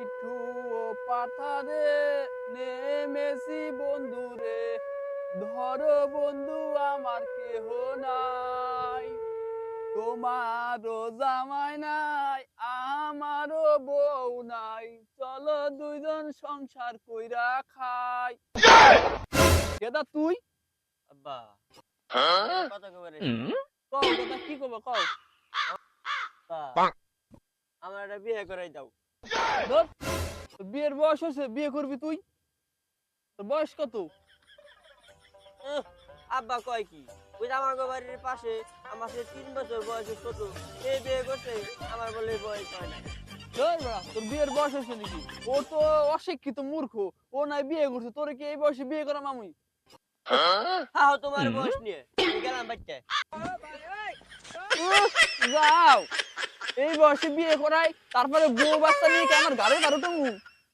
মিঠু ও পাথারে নেমেছি বন্ধু রে, ধরো বন্ধু আমার কেহ নাই, তোমারও জামাই নাই আমারও বউ নাই, চলো দুইজন সংসার কইরা খাই। কেদা তুই? আব্বা কথা কবার কও দাদা কি কব কও। আব্বা আমার একটা বিয়ে করাই দাও। ধর, তোর বিয়ের বয়স হয়েছে, বিয়ে করবি তুই? তোর বয়স কত? উহ, আব্বা কয় কি ওই যে আমার বাড়ির পাশে আমার সে 3 বছর বয়সে ছোট সে বিয়ে করছে, আমার বলে বয়স হয় না। ধর বেড়া, তোর বিয়ের বয়স হয়েছে নাকি? ও তো অশিক্ষিত মূর্খ, ও নাই বিয়ে করছে, তোরে কি এই বয়সে বিয়ে করা মামুই? হ্যাঁ তোমার বয়স নিয়ে আমি গেলাম বাচ্চা। যাও, এই বয়সে বিয়ে করাই, তারপরে বউ বাচ্চা নিয়ে কি আমার ঘরে দাঁড়াতো?